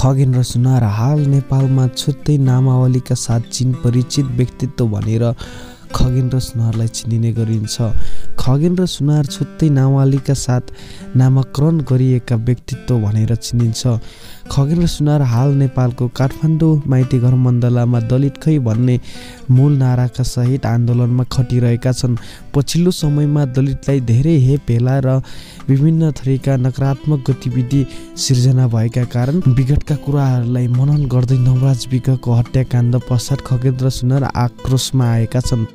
खगेन्द्र सुनार हाल नेपालमा छुट्टै नामावलीका साथ चिन परिचित व्यक्तित्व भनेर खगेन्द्र सुनारलाई चिनिने गरिन्छ। खगेन्द्र सुनार छुट्टै नामावलीका साथ नामाकरण गरिएका व्यक्तित्व भनेर चिनिन्छ। खगेन्द्र सुनार हाल नेपालको काठमाडौँ माइतीघर मण्डलामा दलित खै भन्ने मूल नाराका सहित आन्दोलनमा खटिरहेका छन्। पछिल्लो समयमा दलितलाई धेरै हेप हेला र विभिन्न थरीका नकारात्मक गतिविधि सिर्जना भएका कारण विगतका कुराहरूलाई मनन गर्दै नवराज विगको हत्याकाण्ड पश्चात खगेन्द्र सुनार आक्रोशमा आएका छन्।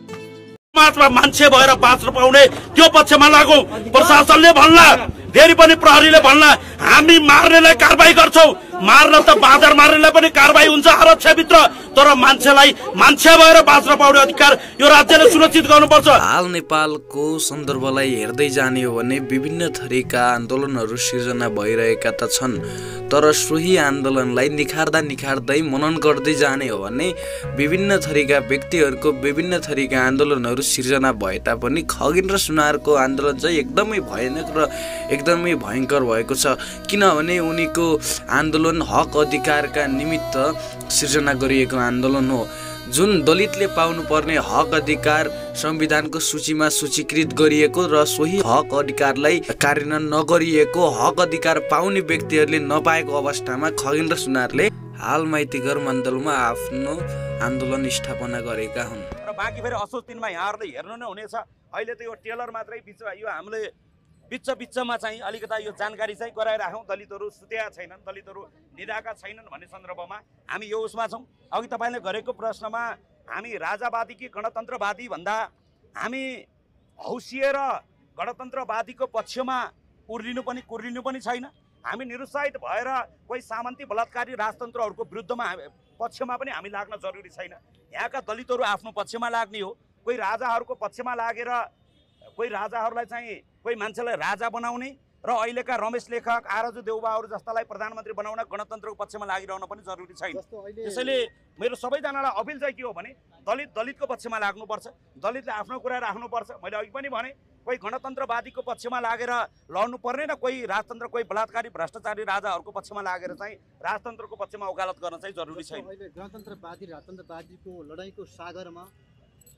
समाजमा मान्छे भएर बाँच्न पाउने त्यो पक्षमा लागौ। प्रशासनले भन्ला, फेरि पनि प्रहरीले भन्ला, हामी मार्नेलाई कारबाही गर्छौं। मार्न त बाजार मार्नेलाई पनि कारबाही हुन्छ आरक्षभित्र, तर मान्छेलाई मान्छे भएर बाँच्न पाउने अधिकार यो राज्यले सुरक्षित गर्नुपर्छ। हाल नेपालको सन्दर्भलाई हेर्दै जाने हो भने विभिन्न थरीका आन्दोलनहरू सिर्जना भइरहेका त छन्, तर सोही आन्दोलनलाई निखार्दै मनन गर्दै जाने हो भने विभिन्न थरीका व्यक्तिहरूको विभिन्न थरीका आन्दोलनहरू सिर्जना भए तापनि खगेन्द्र सुनारको आन्दोलन चाहिँ एकदमै भयानक र एकदमै भयङ्कर भएको छ। किनभने उनीको आन्दोलन हक अधिकारका निमित्त सिर्जना गरिएको आन्दोलन हो। जुन दलितले पाउनुपर्ने हक अधिकार संविधानको सूचीमा सूचीकृत गरिएको र सोही हक अधिकारलाई कार्यान्वयन नगरिएको हक अधिकार पाउने व्यक्तिहरूले नपाएको अवस्थामा खगेन्द्र सुनारले हाल माइतीघर मण्डलमा आफ्नो आन्दोलन स्थापना गरेका हुन्। र बाँकी फेरि असोज दिनमा यहाँहरूले हेर्नु नै हुनेछ। अहिले त यो टेलर मात्रै बिचमा यो हामीले बिचमा चाहिँ अलिकता यो जानकारी चाहिँ गराइराखौँ। दलितहरू सुतेका छैनन्, दलितहरू निदाएका छैनन् भन्ने सन्दर्भमा हामी यो उसमा छौँ। अघि तपाईँले गरेको प्रश्नमा हामी राजावादी कि गणतन्त्रवादी भन्दा हामी हौसिएर गणतन्त्रवादीको पक्षमा कुर्लिनु पनि छैन। हामी निरुत्साहित भएर कोही सामन्ती बलात्कारी राजतन्त्रहरूको विरुद्धमा पक्षमा पनि हामी लाग्न जरुरी छैन। यहाँका दलितहरू आफ्नो पक्षमा लाग्ने हो। कोही राजाहरूको पक्षमा लागेर कोही राजाहरूलाई चाहिँ कोही मान्छेलाई राजा बनाउने र अहिलेका रमेश लेखक आरजु देउबाहरू जस्तालाई प्रधानमन्त्री बनाउन गणतन्त्रको पक्षमा लागिरहन पनि जरुरी छैन। त्यसैले मेरो सबैजनालाई अपिल चाहिँ के हो भने दलितको पक्षमा लाग्नुपर्छ, दलितले आफ्नो कुरा राख्नुपर्छ। मैले अघि पनि भने कोही गणतन्त्रवादीको पक्षमा लागेर लड्नु पर्ने र कोही राजतन्त्र कोही बलात्कारी भ्रष्टाचारी राजाहरूको पक्षमा लागेर चाहिँ राजतन्त्रको पक्षमा वकालत गर्न चाहिँ जरुरी छैन। गणतन्त्रवादी राजतन्त्रवादीको लडाईँको सागरमा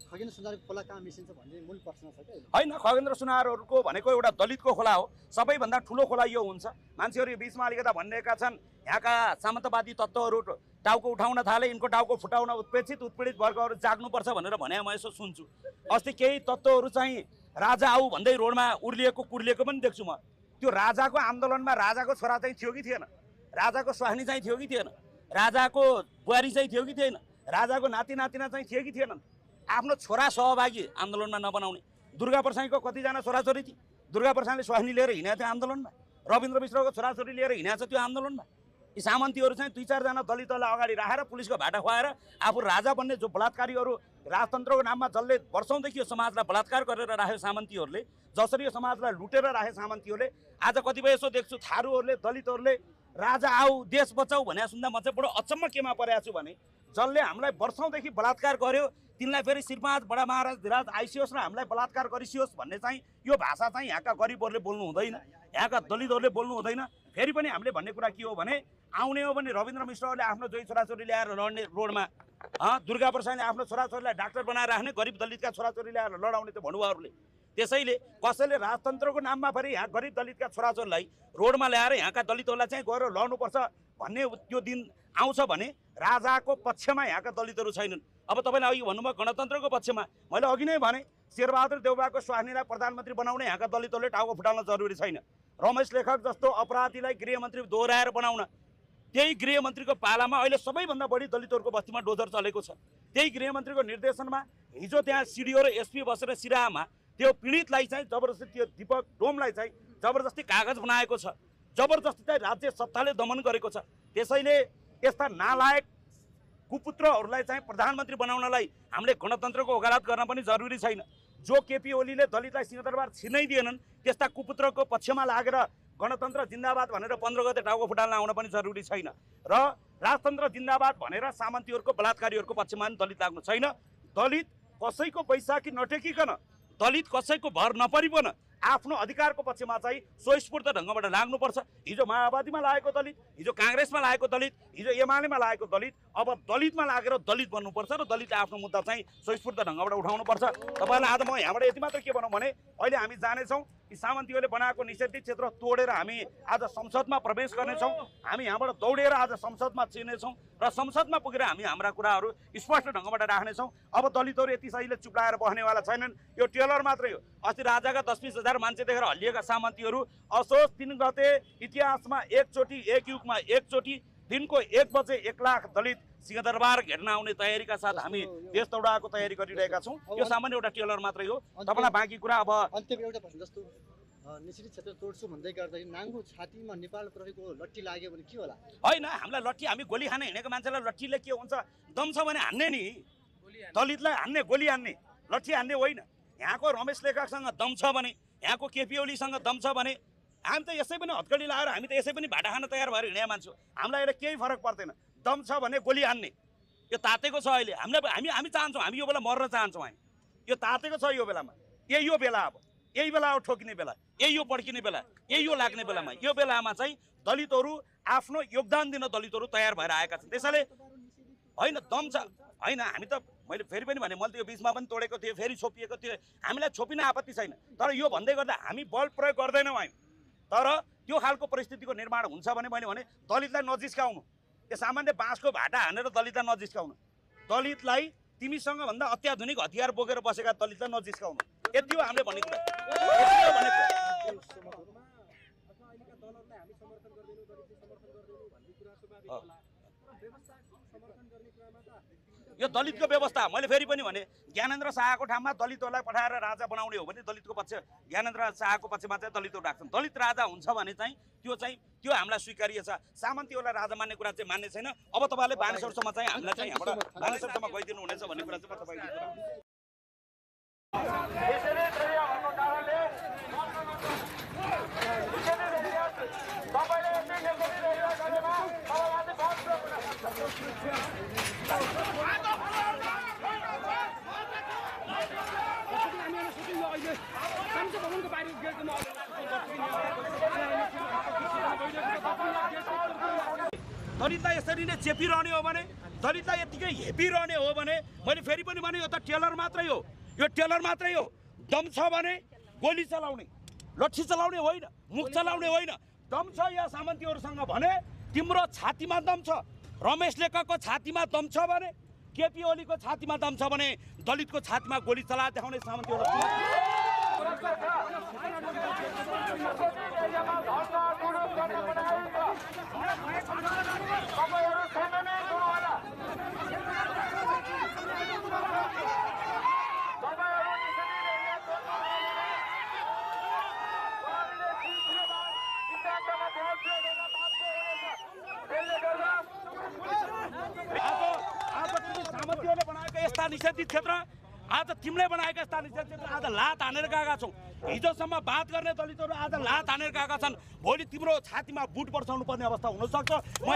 खगेन्द्र सुनारको खोला कहाँ मिसिन्छ भन्ने मूल प्रश्न छ के होइन। खगेन्द्र सुनारहरूको भनेको एउटा दलितको खोला हो, सबैभन्दा ठुलो खोला यो हुन्छ। मान्छेहरू यो बिचमा अलिकता भनिरहेका छन् यहाँका सामन्तवादी तत्त्वहरू टाउको उठाउन थाले, यिनको टाउको फुटाउन उत्प्रेक्षित उत्पीडित वर्गहरू जाग्नुपर्छ भनेर भने म यसो सुन्छु। अस्ति केही तत्त्वहरू चाहिँ राजा आऊ भन्दै रोडमा कुर्लिएको पनि देख्छु म। त्यो राजाको आन्दोलनमा राजाको छोरा चाहिँ थियो कि थिएन, राजाको स्वास्नी चाहिँ थियो कि थिएन, राजाको बुहारी चाहिँ थियो कि थिएन, राजाको नाति नातिना चाहिँ थियो कि थिएनन्। आफ्नो छोरा सहभागी आन्दोलनमा नबनाउने। दुर्गा प्रसाईको कतिजना छोराछोरी थिए, दुर्गा प्रसाईले स्वास्नी लिएर हिँडेको थियो आन्दोलनमा, रविन्द्र मिश्रको छोराछोरी लिएर हिँडेको छ त्यो आन्दोलनमा। यी सामन्तीहरू चाहिँ 2-4 जना दलितलाई अगाडि राखेर पुलिसको भाटा खुवाएर आफू राजा बन्ने जो बलात्कारीहरू राजतन्त्रको नाममा जसले वर्षौँदेखि यो समाजलाई बलात्कार गरेर राख्यो सामन्तीहरूले, जसरी यो समाजलाई लुटेर राखे सामन्तीहरूले, आज कतिपय यसो देख्छु थारूहरूले दलितहरूले राजा आऊ देश बचाऊ भने सुन्दा म चाहिँ बडो अचम्म केमा परेको छु भने जसले हामीलाई वर्षौँदेखि बलात्कार गर्यो तिनलाई फेरि श्रीपाद बडा महाराज धिराज आइसियोस् र हामीलाई बलात्कार गरिसियोस् भन्ने चाहिँ यो भाषा चाहिँ यहाँका गरिबहरूले बोल्नु हुँदैन, यहाँका दलितहरूले बोल्नु हुँदैन। फेरि पनि हामीले भन्ने कुरा के हो भने आउने हो भने रविन्द्र मिश्रहरूले आफ्नो जोई छोराछोरी ल्याएर लड्ने रोडमा, दुर्गा प्रसाईले आफ्नो छोराछोरीलाई डाक्टर बनाएर राख्ने, गरिब दलितका छोराछोरी ल्याएर लडाउने त्यो भणुवाहरूले। त्यसैले कसैले राजतन्त्रको नाममा फेरि यहाँ गरिब दलितका छोराछोरीलाई रोडमा ल्याएर यहाँका दलितहरूलाई चाहिँ गएर लड्नुपर्छ भन्ने त्यो दिन आउँछ भने राजाको पक्षमा यहाँका दलितहरू छैनन्। अब तपाईँले अघि भन्नुभयो गणतन्त्रको पक्षमा, मैले अघि नै भने शेरबहादुर देउबाको स्वास्नीलाई प्रधानमन्त्री बनाउने यहाँका दलितहरूले टाउको फुटाउन जरुरी छैन। रमेश लेखक जस्तो अपराधीलाई गृहमन्त्री दोहोऱ्याएर बनाउन, त्यही गृहमन्त्रीको पालामा अहिले सबैभन्दा बढी दलितहरूको बस्तीमा डोजर चलेको छ। त्यही गृहमन्त्रीको निर्देशनमा हिजो त्यहाँ सिडिओ र एसपी बसेर सिराहामा त्यो पीडितलाई चाहिँ जबरजस्ती त्यो दीपक डोमलाई चाहिँ जबरजस्ती कागज बनाएको छ, जबरजस्ती चाहिँ राज्य सत्ताले दमन गरेको छ। त्यसैले यस्ता नालायक कुपुत्रहरूलाई चाहिँ प्रधानमन्त्री बनाउनलाई हामीले गणतन्त्रको वकालत गर्न पनि जरुरी छैन। जो केपी ओलीले दलितलाई सिंहदरबार छिनै दिएनन् त्यस्ता कुपुत्रको पक्षमा लागेर गणतन्त्र जिन्दाबाद भनेर 15 गते टाउको फुटाल्न आउन पनि जरुरी छैन। र राजतन्त्र जिन्दाबाद भनेर सामन्तीहरूको बलात्कारीहरूको पक्षमा पनि दलित लाग्नु छैन। दलित कसैको बैसाखी नटेकिकन, दलित कसैको भर नपरिकन आफ्नो अधिकारको पक्षमा चाहिँ स्वस्फूर्त ढङ्गबाट लाग्नुपर्छ। हिजो माओवादीमा लागेको दलित, हिजो काङ्ग्रेसमा लागेको दलित, हिजो एमालेमा लागेको दलित, अब दलितमा लागेर दलित बन्नुपर्छ र दलितले आफ्नो मुद्दा चाहिँ स्वस्फूर्त ढङ्गबाट उठाउनुपर्छ। तपाईँलाई आज म यहाँबाट यति मात्र के भनौँ भने अहिले हामी जानेछौँ कि सामन्तीहरूले बनाएको निषेधित क्षेत्र तोडेर हामी आज संसदमा प्रवेश गर्नेछौँ। हामी यहाँबाट दौडेर आज संसदमा छिर्नेछौँ र संसदमा पुगेर हामी हाम्रा कुराहरू स्पष्ट ढङ्गबाट राख्नेछौँ। अब दलितहरू यति सजिलै चुप्लाएर बस्नेवाला छैनन्। यो टेलर मात्रै हो। अस्ति राजाका 10-20 हजार मान्छे देखेर हल्लिएका सामन्तीहरू असोज 3 गते इतिहासमा एकचोटि, एक युगमा एकचोटि दिनको 1 बजे 1 लाख दलित सिंहदरबार घेर्न आउने तयारीका साथ हामी देश दौडाको तयारी गरिरहेका छौँ। यो सामान्य एउटा टेलर मात्रै हो। तपाईँलाई बाँकी कुरा अब अन्त्यमा एउटा प्रश्न जस्तो निषेधित क्षेत्र तोड्छु भन्दै गर्दाखेरि नाङ्गो छातीमा नेपाल प्रहरीको लट्ठी लाग्यो भने के होला? होइन, हामीलाई लट्ठी, हामी गोली खाने हिँडेको मान्छेलाई लट्ठीले के हुन्छ? दम छ भने हान्ने नि, दलितलाई हान्ने, गोली हान्ने, लट्ठी हान्ने होइन। यहाँको रमेश लेखकसँग दम छ भने, यहाँको केपी ओलीसँग दम छ भने हामी त यसै पनि हत्कडी लगाएर हामी त यसै पनि भाटा खान तयार भएर हिँडेका मान्छे हो। हामीलाई अहिले केही फरक पर्दैन। दम छ भने गोली हान्ने, यो तातेको छ अहिले। हामी चाहन्छौँ, हामी यो बेला मर्न चाहन्छौँ। हामी यो तातेको छ यो बेलामा। यही हो बेला, अब यही बेला हो ठोकिने बेला, यही हो पड्किने बेला, यही हो लाग्ने बेलामा। यो बेलामा चाहिँ दलितहरू आफ्नो योगदान दिन दलितहरू तयार भएर आएका छन्। त्यसैले होइन, दम छ होइन। हामी त मैले फेरि पनि भने, मैले त यो बिचमा पनि तोडेको थिएँ, फेरि छोपिएको थियो। हामीलाई छोपिन आपत्ति छैन, तर यो भन्दै गर्दा हामी बल प्रयोग गर्दैनौँ हामी। तर त्यो खालको परिस्थितिको निर्माण हुन्छ भने मैले भने दलितलाई नजिस्काउनु, यो सामान्य बाँसको भाटा हानेर दलितलाई नजिस्काउनु, दलितलाई तिमीसँग भन्दा अत्याधुनिक हतियार बोकेर बसेका दलितलाई नजिस्काउनु, यति हो हामीले भनेको कुरा। यो दलितको व्यवस्था मैले फेरि पनि भने, ज्ञानेन्द्र शाहको ठाउँमा दलितहरूलाई पठाएर राजा बनाउने हो भने दलितको पक्ष, ज्ञानेन्द्र शाहको पक्षमा चाहिँ दलितहरू राख्छन्। दलित राजा हुन्छ भने चाहिँ त्यो हामीलाई स्वीकार्य छ। सामन्तीहरूलाई राजा मान्ने कुरा चाहिँ मान्ने छैन। अब तपाईँले बानेश्वरसम्म चाहिँ हामीलाई चाहिँ यहाँबाट बानेश्वरसम्म गइदिनु हुनेछ भन्ने कुरा चाहिँ म तपाईँको दलितलाई यसरी नै चेपिरहने हो भने, दलितलाई यतिकै हेपिरहने हो भने मैले फेरि पनि भने यो त टेलर मात्रै हो। यो टेलर मात्रै हो। दम छ भने गोली चलाउने, लट्ठी चलाउने होइन, मुख चलाउने होइन। दम छ या सामन्तीहरूसँग भने तिम्रो छातीमा दम छ, रमेश लेखकको छातीमा दम छ भने, केपी ओलीको छातीमा दम छ भने दलितको छातीमा गोली चला देखाउने सामन्तीहरू सामन्तीहरूले बनाएका यस्ता निषेधित क्षेत्र, आज तिमीले बनाएका यस्ता निषेधित क्षेत्र आज लात हानेर गएका छौ। हिजोसम्म बात गर्ने दलितहरू आज लात हानेर गएका छन्। भोलि तिम्रो छातीमा बुट बर्साउनु पर्ने अवस्था हुनसक्छ। म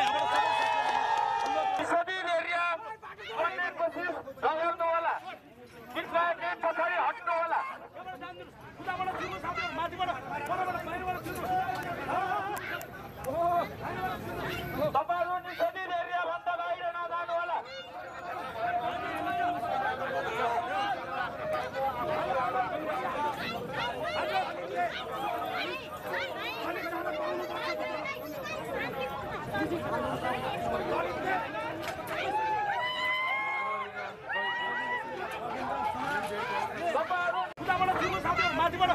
माथिबाट